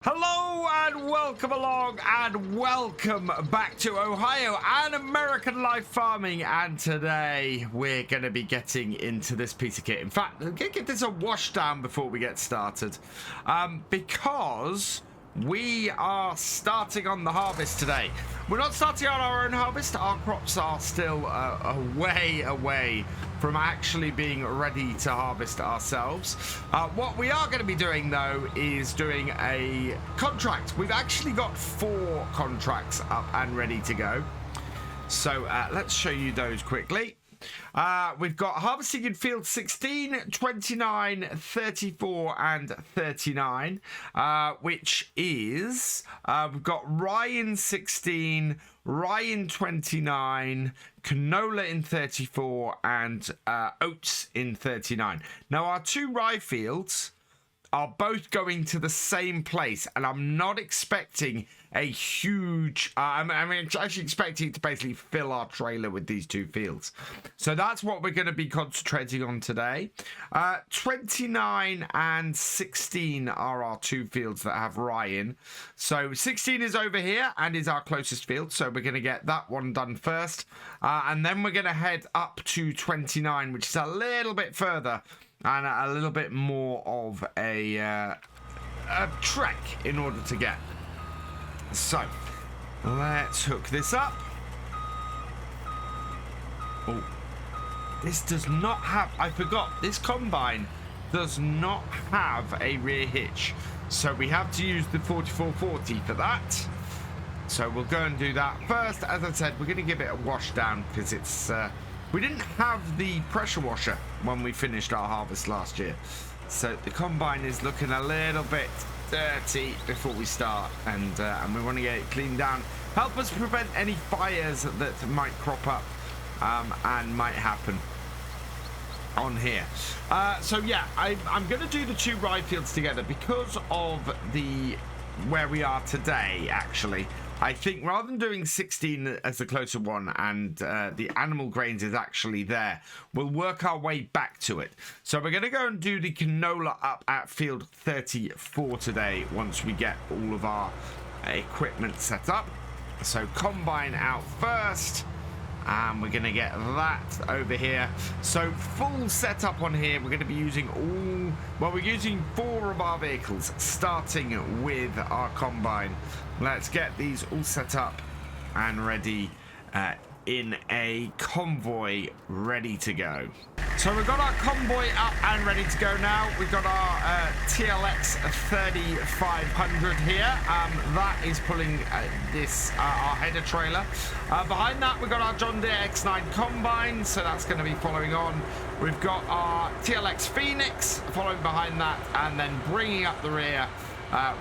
Hello and welcome along and welcome back to Ohio and American Life Farming, and today we're going to be getting into this piece of kit. In fact, I'm going to give this a wash down before we get started because we are starting on the harvest today. We're not starting on our own harvest. Our crops are still a way away from actually being ready to harvest ourselves. What we are going to be doing though is doing a contract. We've actually got 4 contracts up and ready to go. So let's show you those quickly. We've got harvesting in field 16, 29, 34 and 39, which is we've got rye in 16, rye in 29, canola in 34 and oats in 39. Now our 2 rye fields are both going to the same place, and I'm not expecting a huge I'm actually expecting to basically fill our trailer with these 2 fields. So that's what we're going to be concentrating on today. 29 and 16 are our 2 fields that have rye in. So 16 is over here and is our closest field, so we're going to get that one done first, and then we're going to head up to 29, which is a little bit further and a little bit more of a trek in order to get. So let's hook this up. Oh, this does not have, I forgot, this combine does not have a rear hitch, so we have to use the 4440 for that. So we'll go and do that first. As I said, we're going to give it a wash down because it's we didn't have the pressure washer when we finished our harvest last year, so the combine is looking a little bit dirty before we start, and we want to get it cleaned down, help us prevent any fires that might crop up and might happen on here. So yeah, I'm going to do the 2 rye fields together because of where we are today. Actually, I think rather than doing 16 as the closer one and the animal grains is actually there, we'll work our way back to it. So we're going to go and do the canola up at field 34 today once we get all of our equipment set up. So combine out first, and we're going to get that over here. So full setup on here. We're going to be using we're using 4 of our vehicles, starting with our combine. Let's get these all set up and ready in a convoy ready to go. So we've got our convoy up and ready to go now. We've got our TLX 3500 here. That is pulling our header trailer. Behind that, we've got our John Deere X9 combine, so that's going to be following on. We've got our TLX Phoenix following behind that, and then bringing up the rear,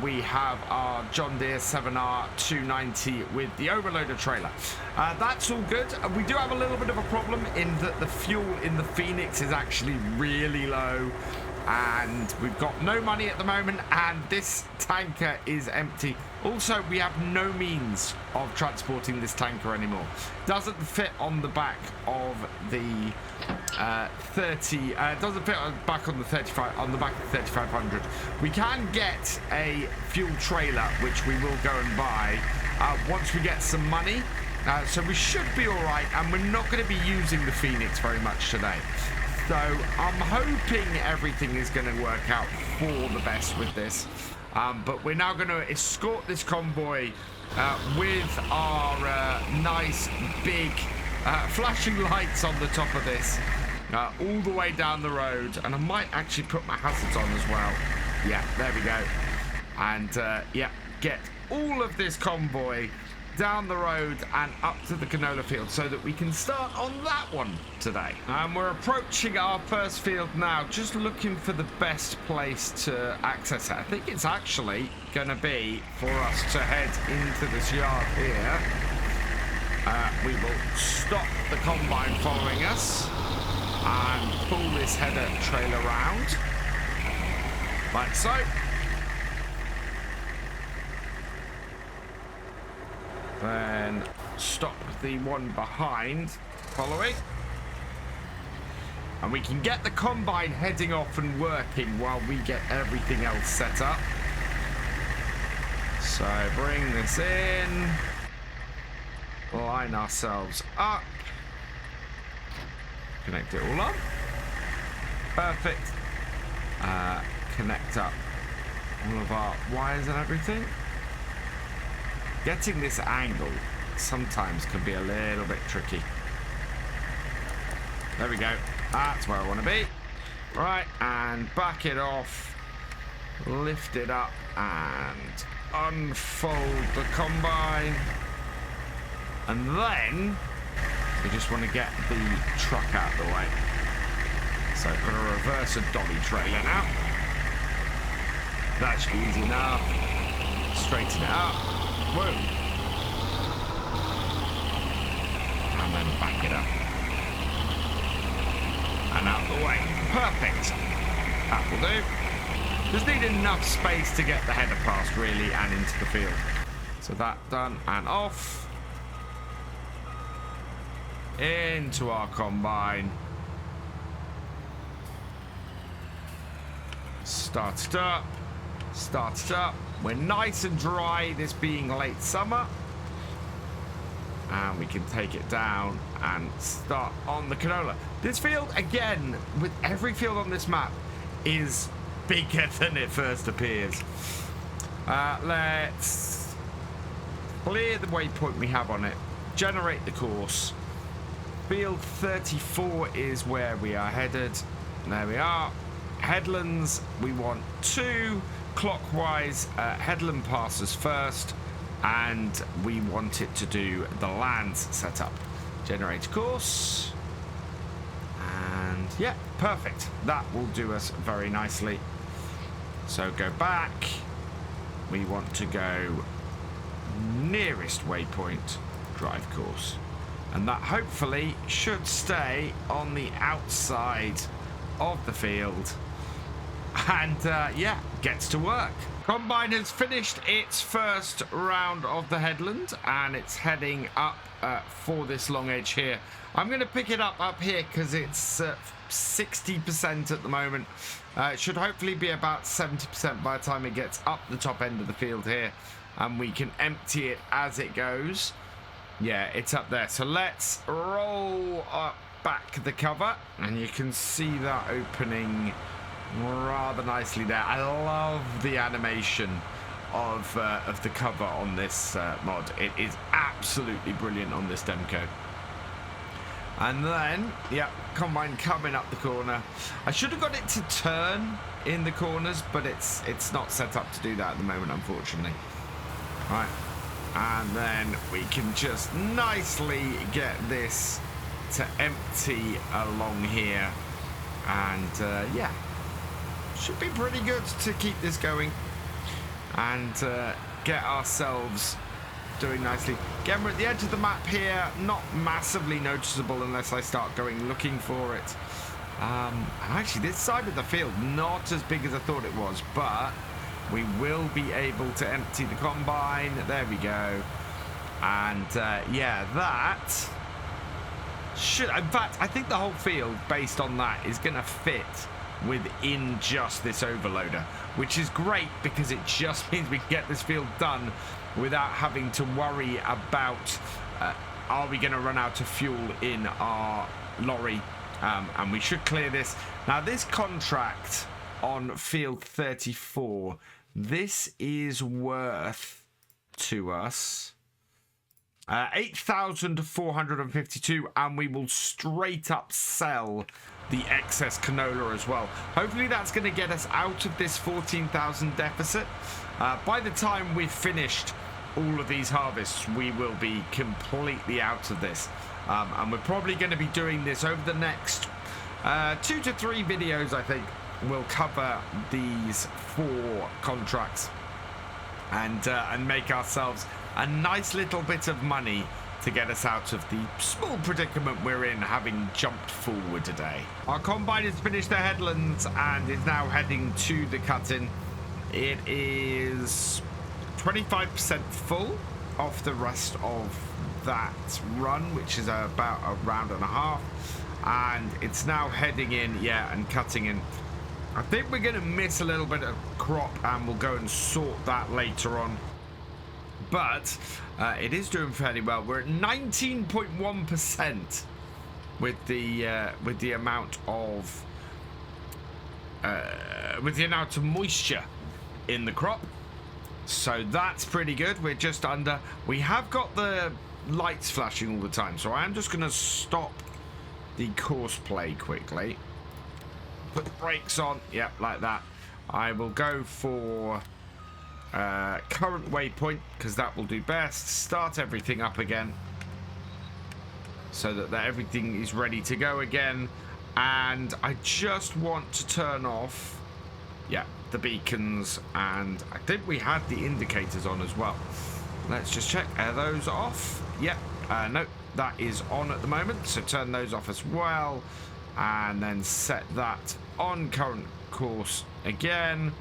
we have our John Deere 7R 290 with the overloader trailer. That's all good. We do have a little bit of a problem in that the fuel in the Phoenix is actually really low, and we've got no money at the moment, and this tanker is empty. Also, we have no means of transporting this tanker anymore. Doesn't fit on the back of the 30. Doesn't fit on the back of the 35. On the back of the 3500. We can get a fuel trailer, which we will go and buy once we get some money. So we should be all right, and we're not going to be using the Phoenix very much today. So I'm hoping everything is going to work out for the best with this. But we're now going to escort this convoy with our nice big flashing lights on the top of this all the way down the road. And I might actually put my hazards on as well. Yeah, there we go. And yeah, get all of this convoy down the road and up to the canola field so that we can start on that one today. And we're approaching our first field now, just looking for the best place to access it. I think it's actually going to be for us to head into this yard here. We will stop the combine following us and pull this header trailer around like so. Then stop the one behind following, and we can get the combine heading off and working while we get everything else set up. So bring this in, line ourselves up, connect it all up, perfect, connect up all of our wires and everything. Getting this angle sometimes can be a little bit tricky. There we go, that's where I want to be. Right, and back it off, lift it up and unfold the combine, and then we just want to get the truck out of the way. So I'm going to reverse a dolly trailer now. That should be easy enough. Straighten it up. Whoa. And then back it up. And out of the way. Perfect. That will do. Just need enough space to get the header past, really, and into the field. So that done and off. Into our combine. Start it up. Start it up. We're nice and dry, this being late summer. And we can take it down and start on the canola. This field, again, with every field on this map, is bigger than it first appears. Let's clear the waypoint we have on it. Generate the course. Field 34 is where we are headed. There we are. Headlands, we want 2 clockwise headland passes first, and we want it to do the lands setup. Generate course, and yeah, perfect. That will do us very nicely. So go back. We want to go nearest waypoint, drive course, and that hopefully should stay on the outside of the field. And yeah, gets to work. Combine has finished its first round of the headland, and it's heading up for this long edge here. I'm going to pick it up here because it's 60% at the moment. It should hopefully be about 70% by the time it gets up the top end of the field here, and we can empty it as it goes. Yeah, it's up there. So let's roll up back the cover, and you can see that opening rather nicely there. I love the animation of the cover on this mod. It is absolutely brilliant on this Demco. And then, yeah, combine coming up the corner. I should have got it to turn in the corners, but it's not set up to do that at the moment, unfortunately. Right, and then we can just nicely get this to empty along here, and yeah, should be pretty good to keep this going and get ourselves doing nicely. Again, we're at the edge of the map here, not massively noticeable unless I start going looking for it. Actually, this side of the field, not as big as I thought it was, but we will be able to empty the combine. There we go. And yeah, that should, in fact, I think the whole field, based on that, is going to fit within just this overloader, which is great because it just means we can get this field done without having to worry about are we going to run out of fuel in our lorry, and we should clear this. Now this contract on field 34, this is worth to us 8,452, and we will straight up sell the excess canola as well. Hopefully that's going to get us out of this 14,000 deficit. By the time we've finished all of these harvests, we will be completely out of this, and we're probably going to be doing this over the next 2 to 3 videos. I think we'll cover these 4 contracts and make ourselves a nice little bit of money to get us out of the small predicament we're in, having jumped forward today. Our combine has finished the headlands and is now heading to the cut-in. It is 25% full off the rest of that run, which is about a round and a half, and it's now heading in, yeah, and cutting in. I think we're going to miss a little bit of crop, and we'll go and sort that later on. but it is doing fairly well. We're at 19.1% with the amount of moisture in the crop, so that's pretty good. We're just under. We have got the lights flashing all the time, so I am just going to stop the course play quickly. Put the brakes on, yep, like that. I will go for current waypoint because that will do best. Start everything up again so that everything is ready to go again. And I just want to turn off, yeah, the beacons, and I think we had the indicators on as well. Let's just check. Are those off? Yep. No, that is on at the moment, so turn those off as well, and then set that on current course again,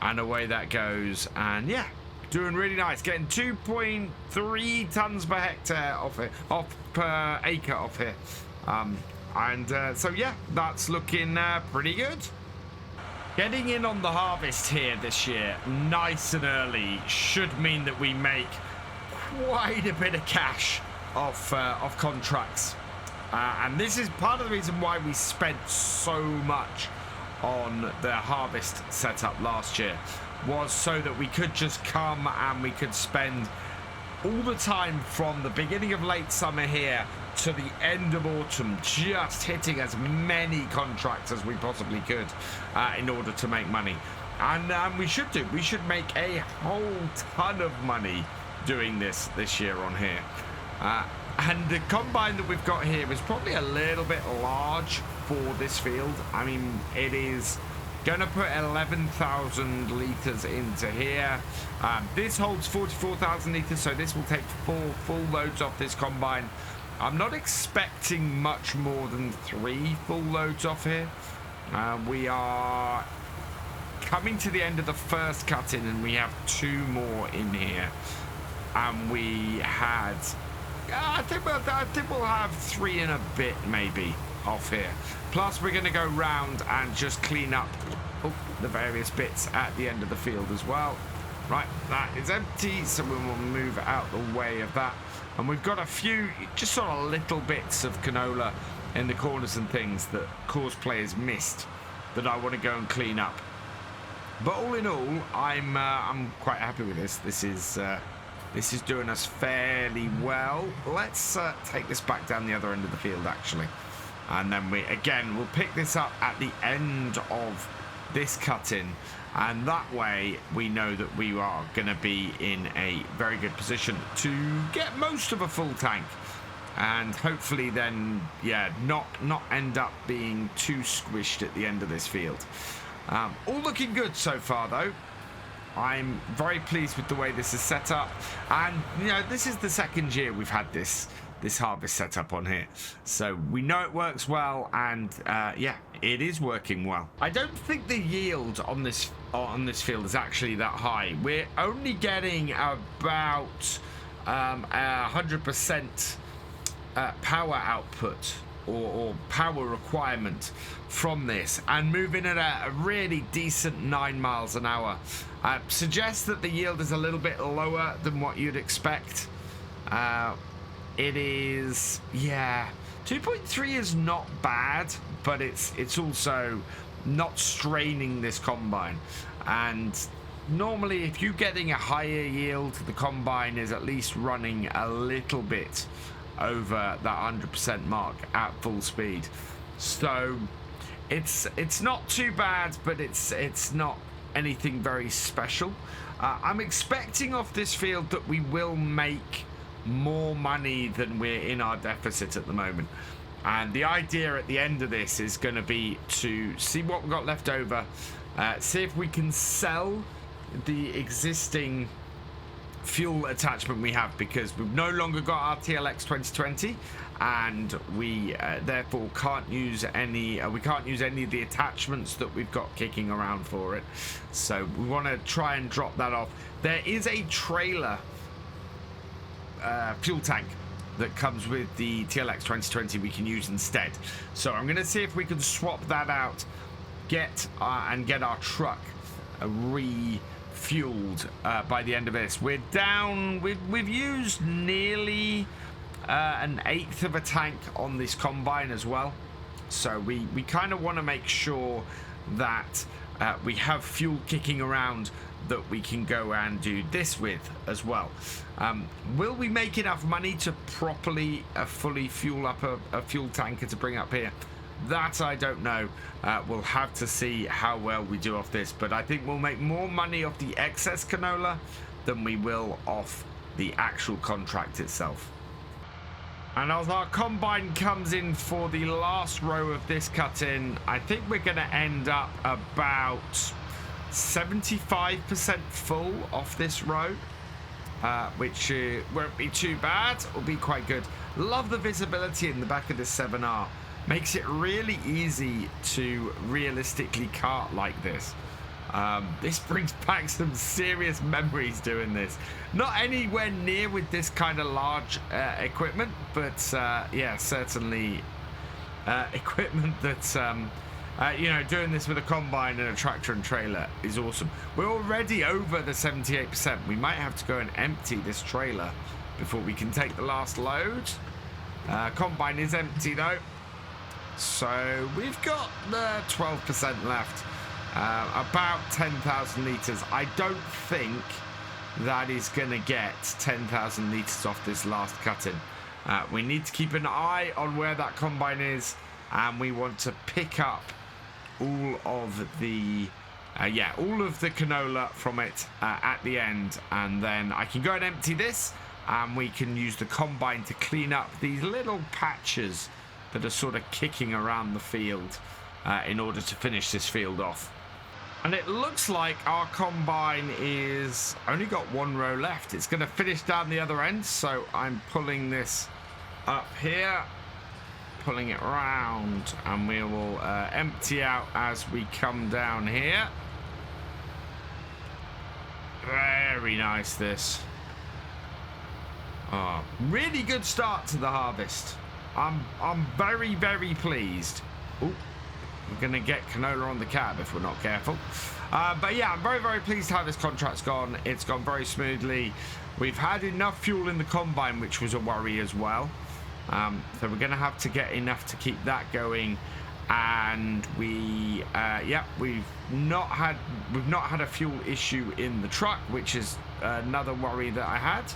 and away that goes. And yeah, doing really nice, getting 2.3 tons per hectare per acre off here. So yeah, that's looking pretty good. Getting in on the harvest here this year, nice and early, should mean that we make quite a bit of cash off contracts. And this is part of the reason why we spent so much on the harvest setup last year, was so that we could just come and we could spend all the time from the beginning of late summer here to the end of autumn just hitting as many contracts as we possibly could in order to make money. And we should make a whole ton of money doing this year on here. And the combine that we've got here is probably a little bit large for this field. I mean, it is going to put 11,000 litres into here. This holds 44,000 litres, so this will take 4 full loads off this combine. I'm not expecting much more than 3 full loads off here. We are coming to the end of the first cut-in, and we have 2 more in here. And we had, I think we'll have 3 and a bit maybe off here. Plus we're going to go round and just clean up the various bits at the end of the field as well. Right, that is empty, so we will move out the way of that. And we've got a few just sort of little bits of canola in the corners and things that course players missed that I want to go and clean up. But all in all, I'm quite happy with this. This is doing us fairly well. Let's take this back down the other end of the field actually, and then we'll pick this up at the end of this cut-in, and that way we know that we are going to be in a very good position to get most of a full tank, and hopefully then, yeah, not end up being too squished at the end of this field. All looking good so far though. I'm very pleased with the way this is set up, and you know, this is the second year we've had this harvest setup on here, so we know it works well, and yeah, it is working well. I don't think the yield on this field is actually that high. We're only getting about 100% power output or power requirement from this, and moving at a really decent 9 miles an hour. Suggests that the yield is a little bit lower than what you'd expect. It is, yeah, 2.3 is not bad, but it's also not straining this combine. And normally if you're getting a higher yield, the combine is at least running a little bit over that 100% mark at full speed. So it's not too bad, but it's not anything very special. I'm expecting off this field that we will make more money than we're in our deficit at the moment, and the idea at the end of this is going to be to see what we've got left over, see if we can sell the existing fuel attachment we have, because we've no longer got our TLX 2020, and we therefore can't use any of the attachments that we've got kicking around for it. So we want to try and drop that off. There is a trailer fuel tank that comes with the TLX 2020 we can use instead, so I'm going to see if we can swap that out, get our truck fueled by the end of this. We're down, we've used nearly an eighth of a tank on this combine as well. So we kind of want to make sure that we have fuel kicking around that we can go and do this with as well. Will we make enough money to properly fully fuel up a fuel tanker to bring up here? That I don't know. We'll have to see how well we do off this, but I think we'll make more money off the excess canola than we will off the actual contract itself. And as our combine comes in for the last row of this cut-in, I think we're going to end up about 75% full off this row, which won't be too bad. It'll be quite good. Love the visibility in the back of this 7R. Makes it really easy to realistically kart like this. This brings back some serious memories doing this. Not anywhere near with this kind of large equipment, but yeah, certainly equipment that you know, doing this with a combine and a tractor and trailer is awesome. We're already over the 78%. We might have to go and empty this trailer before we can take the last load. Combine is empty though, so we've got 12% left. About 10,000 litres. I don't think that is going to get 10,000 litres off this last cut-in. We need to keep an eye on where that combine is, and we want to pick up all of the canola from it at the end, and then I can go and empty this, and we can use the combine to clean up these little patches that are sort of kicking around the field in order to finish this field off. And it looks like our combine is only got one row left. It's going to finish down the other end, so I'm pulling this up here, pulling it round, and we will empty out as we come down here. Very nice, this. Oh, really good start to the harvest. I'm very, very pleased. Ooh. We're going to get canola on the cab if we're not careful. But yeah, I'm very, very pleased how this contract's gone. It's gone very smoothly. We've had enough fuel in the combine, which was a worry as well. So we're going to have to get enough to keep that going. And we've not had a fuel issue in the truck, which is another worry that I had.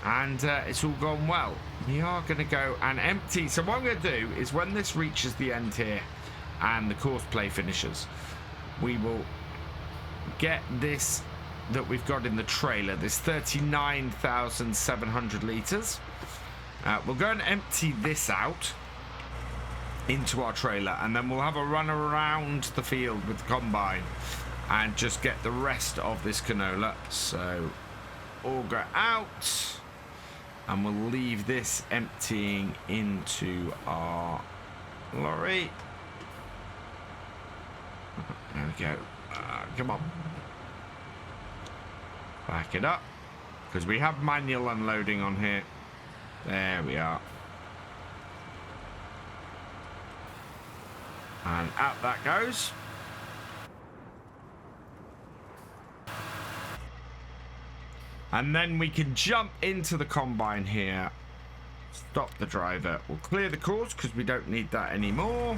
And it's all gone well. We are going to go and empty. So what I'm going to do is, when this reaches the end here and the course play finishes, we will get this that we've got in the trailer, this 39,700 litres. We'll go and empty this out into our trailer, and then we'll have a run around the field with the combine and just get the rest of this canola. So all go out, and we'll leave this emptying into our lorry. There we go. Come on. Back it up, because we have manual unloading on here. There we are. And out that goes. And then we can jump into the combine here. Stop the driver. We'll clear the course because we don't need that anymore.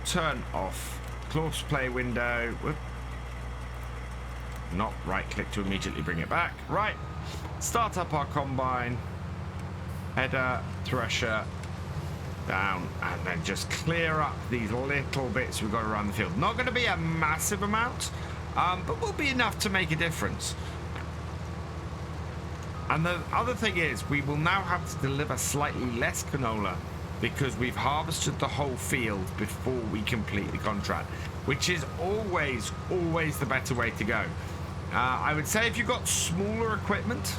Turn off course play window. Whoop. Not right click to immediately bring it back. Right. Start up our combine. Header, thresher, down, and then just clear up these little bits we've got around the field. Not going to be a massive amount, but will be enough to make a difference. And the other thing is, we will now have to deliver slightly less canola because we've harvested the whole field before we complete the contract, which is always the better way to go. I would say if you've got smaller equipment,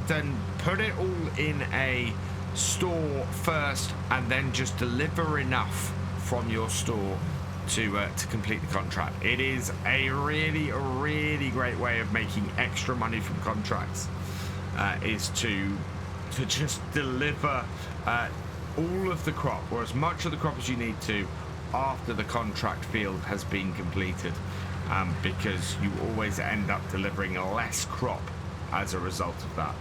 then put it all in a store first and then just deliver enough from your store to complete the contract. It is a really great way of making extra money from contracts, is to just deliver all of the crop, or as much of the crop as you need to, after the contract field has been completed. because you always end up delivering less crop as a result of that.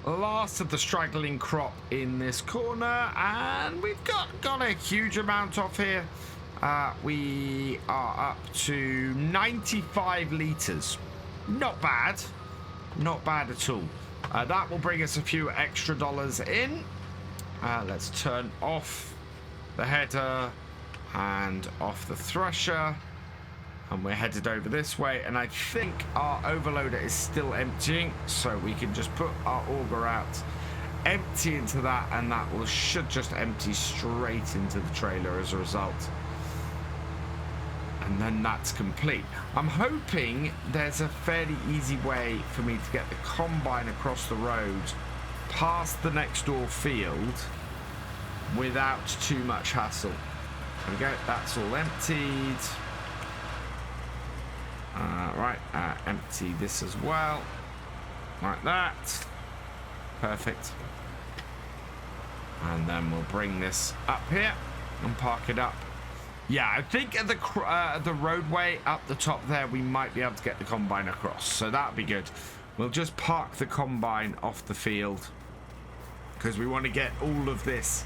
Last of the straggling crop in this corner, and we've got a huge amount off here. We are up to 95 litres. Not bad. Not bad at all. That will bring us a few extra dollars in. Let's turn off the header and off the thresher. And we're headed over this way, and I think our overloader is still emptying, so we can just put our auger out, empty into that, and that should just empty straight into the trailer as a result. And then that's complete. I'm hoping there's a fairly easy way for me to get the combine across the road past the next door field without too much hassle. There we go, that's all emptied. Right, empty this as well, like that. Perfect. And then we'll bring this up here and park it up. Yeah, I think at the roadway up the top there, we might be able to get the combine across, so that'll be good. We'll just park the combine off the field because we want to get all of this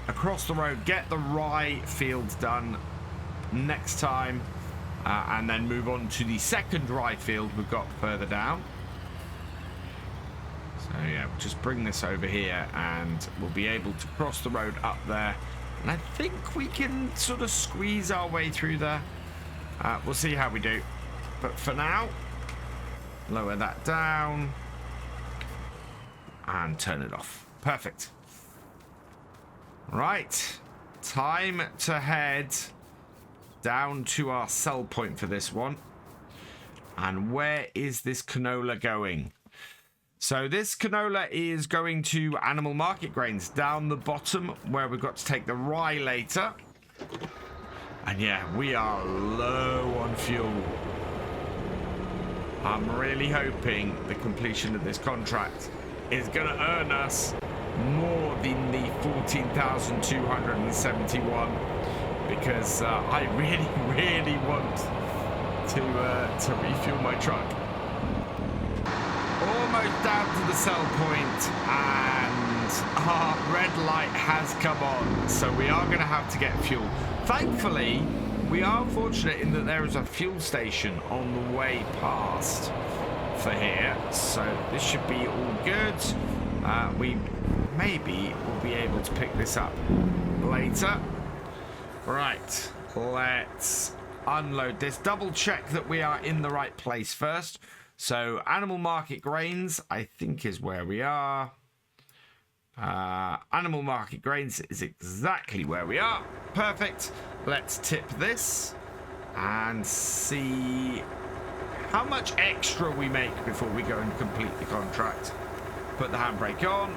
across the road, get the rye field done next time. And then move on to the second rye field we've got further down. So yeah, we'll just bring this over here and we'll be able to cross the road up there. And I think we can sort of squeeze our way through there. We'll see how we do. But for now, lower that down and turn it off. Perfect. Right, time to head down to our sell point for this one. And where is this canola going? So this canola is going to animal market grains down the bottom where we've got to take the rye later. And yeah, we are low on fuel. I'm really hoping the completion of this contract is going to earn us more than the 14,271. Because I really want to refuel my truck. Almost down to the sell point, and our red light has come on, so we are going to have to get fuel. Thankfully, we are fortunate in that there is a fuel station on the way past for here, so this should be all good. We maybe will be able to pick this up later. Right, let's unload this. Double check that we are in the right place first. So animal market grains, I think, is where we are. Animal market grains is exactly where we are. Perfect. Let's tip this and see how much extra we make before we go and complete the contract. Put the handbrake on.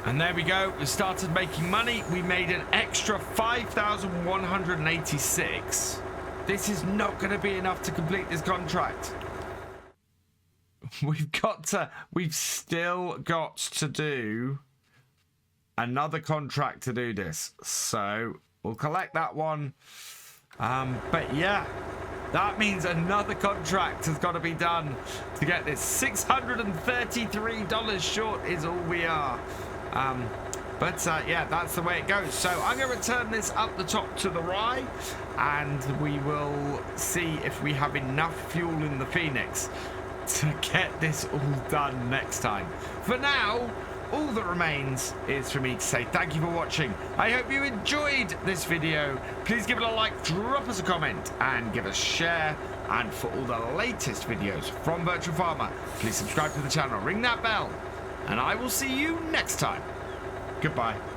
And there we go. We started making money. We made an extra 5,186. This is not going to be enough to complete this contract. We've still got to do another contract to do this. So we'll collect that one. But yeah, that means another contract has got to be done to get this. $633 short is all we are. Yeah, that's the way it goes. So I'm going to return this up the top to the rye, and we will see if we have enough fuel in the Phoenix to get this all done next time. For now, all that remains is for me to say thank you for watching. I hope you enjoyed this video. Please give it a like, drop us a comment, and give us a share. And for all the latest videos from Virtual Farmer, please subscribe to the channel, ring that bell, and I will see you next time. Goodbye.